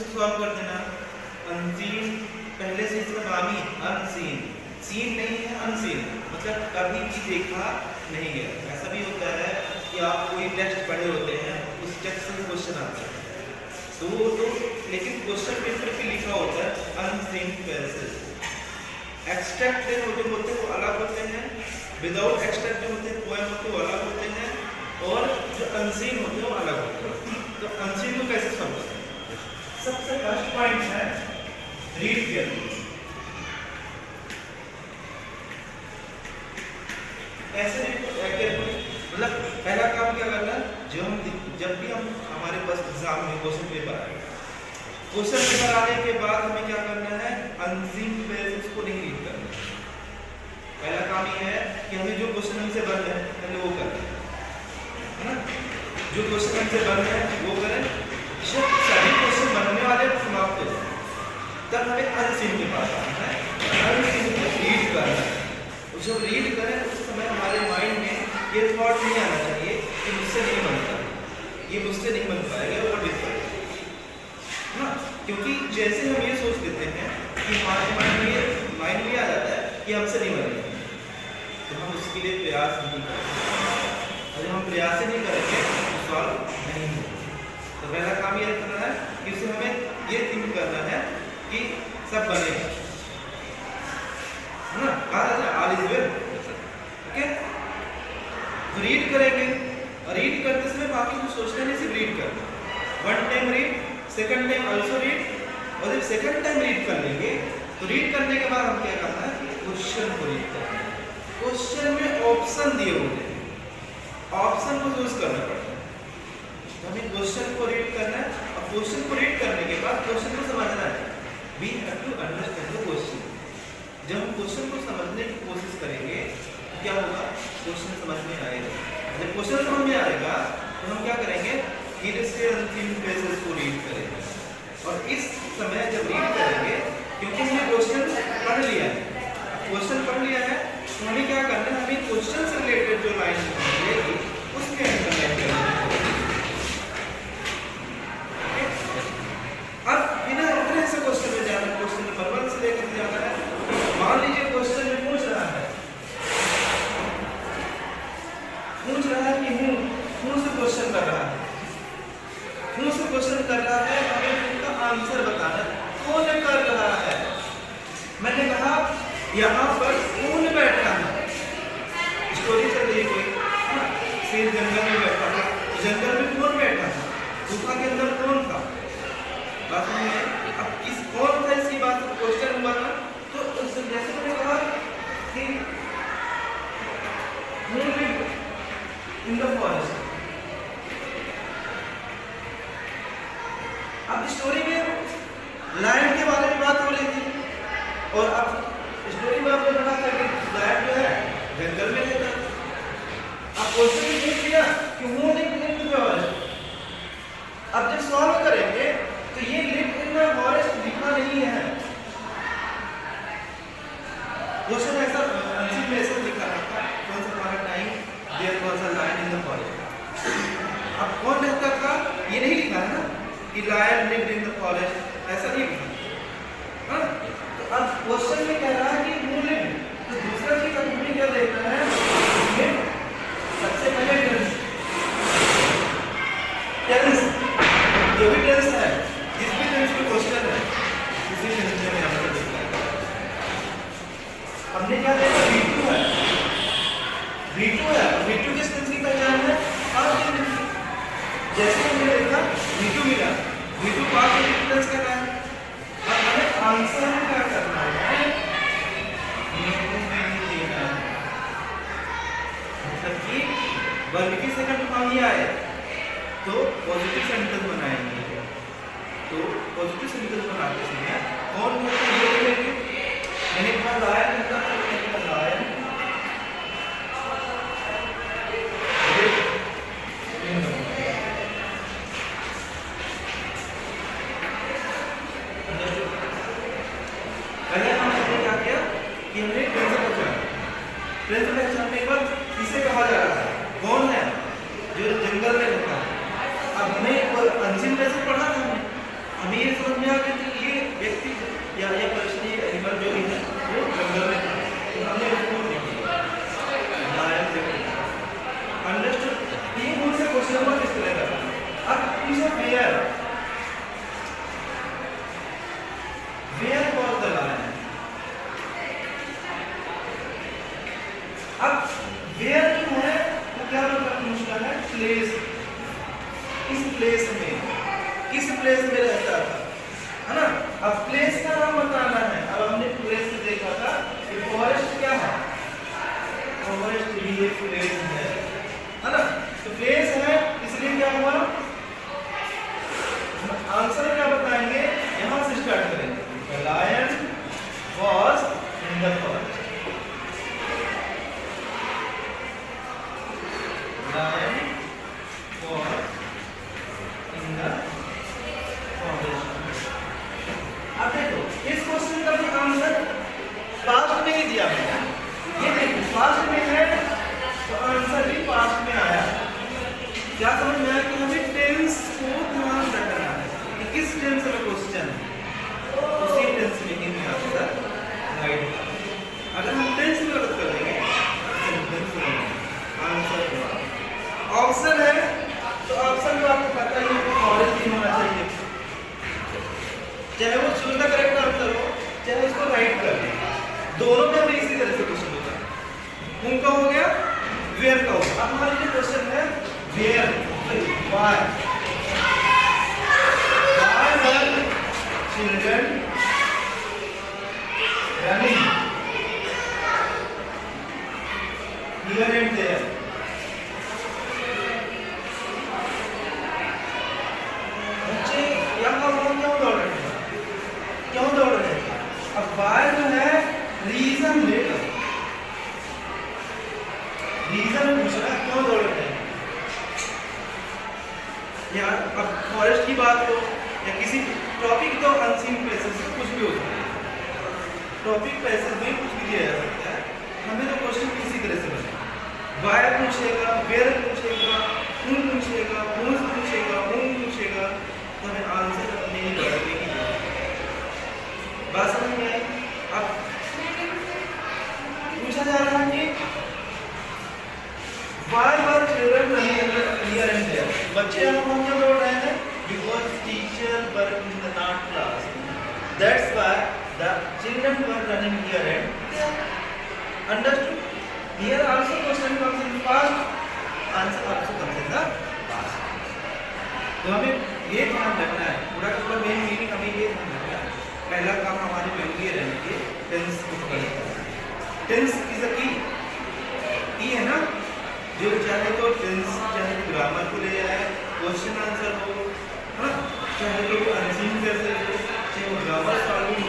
से सॉल्व कर देना। अनसीन पहले से इसका नाम ही अनसीन, सीन नहीं है अनसीन, मतलब कभी भी देखा नहीं गया। ऐसा भी होता है कि आप कोई टेक्स्ट पढ़े होते हैं, उस टेक्स्ट से क्वेश्चन आता है तो लेकिन क्वेश्चन पेपर पे लिखा होता है अनसीन पैसेज। एक्सट्रैक्ट जो होते हैं वो अलग होते हैं, विदाउट एक्सट्रैक्ट जो होते हैं पोएम होते हैं वो अलग होते हैं, और जो अनसीन होते हैं वो अलग होते हैं। तो अनसीन को कैसे सॉल्व करते हैं? सबसे फर्स्ट पॉइंट है रीड केयरफुली। ऐसे केयरफुली मतलब पहला काम क्या करना है, जब भी हम हमारे पास एग्जाम में क्वेश्चन पेपर आए, क्वेश्चन पेपर आने के बाद हमें क्या करना है, अनसीन पैसेज को नहीं रीड करना। पहला काम ये है कि हमें जो क्वेश्चन हमसे बन है पहले वो करना है ना, जो क्वेश्चन हमसे बन है वो करें। जब सभी क्वेश्चन बनने वाले समाप्त हो जाए तब हमें अनसीन के पास आना है, अनसीन को रीड करना है। जब रीड करें उस समय हमारे माइंड में ये थॉट नहीं आना चाहिए कि मुझसे नहीं बनता, ये मुझसे नहीं बन पाएगा और डिफरेंट है ना, क्योंकि जैसे हम ये सोच लेते हैं कि हमारे माइंड में आ जाता है कि हमसे नहीं बनेगा, तो हम उसके लिए प्रयास नहीं करेंगे। अगर हम प्रयास नहीं करेंगे तो सॉल्व नहीं होगा। तो पहला काम ये करना है कि उसे हमें ये थिंक करना है कि सब बनेगा, है ना, कहा ऑल इज वेल। ओके, तो रीड करेंगे, और रीड करते समय बाकी कुछ सोचना नहीं, सिर्फ रीड करना। One time read, second time also read, और जब सेकंड टाइम रीड कर लेंगे तो रीड करने के बाद हम क्या करना है, क्वेश्चन को रीड करना है। क्वेश्चन में ऑप्शन दिए होते हैं, ऑप्शन को यूज करना पड़ता है। तो हमें क्वेश्चन को रीड करना है, और क्वेश्चन को रीड करने के बाद क्वेश्चन को समझना है। We have to understand the question. जब हम क्वेश्चन को समझने की कोशिश करेंगे तो क्या होगा, क्वेश्चन समझ में आएगा। जब क्वेश्चन समझ में आएगा तो हम क्या करेंगे, धीरे से अनसीन पैसेज को रीड करेंगे। और इस समय जब रीड करेंगे, क्योंकि हमने क्वेश्चन पढ़ लिया है, क्वेश्चन पढ़ लिया है तो हमें क्या करना है, हमें क्वेश्चन से रिलेटेड जो लाइन मिलेगी उसके अंदर लाइन करनी है। अब बिना अपने से क्वेश्चन में जाना, क्वेश्चन नंबर 1 से लेकर जाना है। मान लीजिए क्वेश्चन में पूछ रहा है कि हूं से क्वेश्चन कर रहा है, हूं से क्वेश्चन कर रहा है, हमें उनका आंसर बताना कौन कर रहा है। मैंने कहा यहाँ पर कौन बैठा है, स्टोरी चल रही कोई, शेर जंगल में बैठा था, जंगल में कौन बैठा था, गुफा के अंदर कौन था, बात नहीं है। अब किस कौन था इसकी बात क्वेश्चन हुआ ना, तो जैसे मैंने कहा कि who lived in the forest। अब स्टोरी में लायन के बारे में बात हो रही थी, और अब स्टोरी में आपने पढ़ा था कि लायन जो है जंगल में रहता है। अब क्वेश्चन भी पूछ लिया कि who lived in the forest। अब जब सॉल्व करेंगे तो ये lived in the forest दिखा नहीं है, क्वेश्चन ऐसा अनसीन में ऐसा लिखा था, कौन सा हमारा time there was a lion in the forest. अब कौन रहता था ये नहीं लिखा है ना कि lion lived in the forest, ऐसा नहीं लिखा है। तो अब क्वेश्चन में कह रहा है कि हु लिव्ड, तो दूसरा चीज हमें क्या देखना है, ये सबसे पहले टेंस, जो भी टेंस है, जिस भी टेंस में क्वेश्चन है उसी टेंस में आंसर देखना है। हमने क्या देखा, V2 है, V2 है, V2 किस टेंस की पहचान है, पास्ट टेंस। जैसे हमने देखा V2 मिला, V2 पास्ट टेंस का है। अब हमें आंसर में क्या करना है, मतलब कि वर्ब की सेकंड फॉर्म ही आए तो पॉजिटिव सेंटेंस बनाएंगे। तो पॉजिटिव सेंटेंस बनाते समय कौन होता है ये देखेंगे। मैंने कहा लायन का लायन, पहले हमने क्या किया कि हमने टेंस पहचानने के बाद किसे कहा जा रहा है, कौन है जो जंगल में रहता है। अब हमें अनसीन पैसेज पढ़ा था हमने, हमें ये समझ में आ गया कि ये व्यक्ति या पर्सन, ये एनिमल जो भी है वो जंगल में था, तो हमने उसको अंडरस्टूड। ये मुझसे क्वेश्चन नंबर किस तरह का। अब पूछे वेयर वॉज द लायन। अब वेयर जो है वो क्या पूछना है, प्लेस, किस प्लेस में रहता था, है ना। अब प्लेस का नाम बताना है। अब हमने प्लेस में देखा था कि फॉरेस्ट क्या है, फॉरेस्ट भी एक प्लेस है ना। तो प्लेस है, इसलिए क्या हुआ, आंसर क्या बताएंगे, यहां से स्टार्ट करेंगे। The lion was in the forest. Lion was in the forest. अब देखो इस क्वेश्चन का भी आंसर पास्ट में ही दिया है। ये देखो पास्ट में है तो आंसर भी पास्ट में आया। क्या समझ में आया कि हमें टेंस को ध्यान रखना है कि किस टेंस में क्वेश्चन है, उसी टेंस में ही आंसर राइट। अगर हम टेंस में गलत कर देंगे तो आंसर ऑप्शन है, तो ऑप्शन तो आपको पता ही है कि फॉरेस्ट ही होना चाहिए, चाहे वो चूज द करेक्ट आंसर हो चाहे उसको राइट कर दे, दोनों में हमें इसी तरह से क्वेश्चन होता है। उनका हो गया, वेयर का होगा। अब हमारे लिए क्वेश्चन है where, why were children running here and there. बच्चे यहाँ हम क्यों दौड़ रहे हैं, क्यों दौड़ रहे हैं। अब व्हाई जो है रीजन लेगा, रीजन पूछ रहा है क्यों दौड़ रहे हैं। या अब फॉरेस्ट की बात हो या किसी टॉपिक, तो अनसीन प्लेसेस से कुछ भी हो सकता है, टॉपिक प्लेसेस में कुछ भी दिया जा सकता है। हमें तो क्वेश्चन किसी तरह से बने, वायर पूछेगा, वेयर पूछेगा, whom पूछेगा, whose पूछेगा, whom पूछेगा, तो हमें आंसर अपने ही लड़के की बात समझ में आई। अब पूछा जा रहा है कि why were children running here and there? बच्चे हम क्यों दौड़ रहे हैं? Because teacher were in the art class. That's why the children were running here and there. Understood? Here also question comes in past, answer also comes in the past. तो हमें ये ध्यान रखना है, पूरा का पूरा मेन मीनिंग हमें ये ध्यान रखना है। पहला काम हमारी मेमोरी रहने के टेंस को पकड़ना है। टेंस इज अ की है ना, जो चाहे तो टेंस चाहे ग्रामर को ले जाए, क्वेश्चन आंसर हो, है ना, चाहे तो अनसीन जैसे हो, चाहे वो ग्रामर सॉल्विंग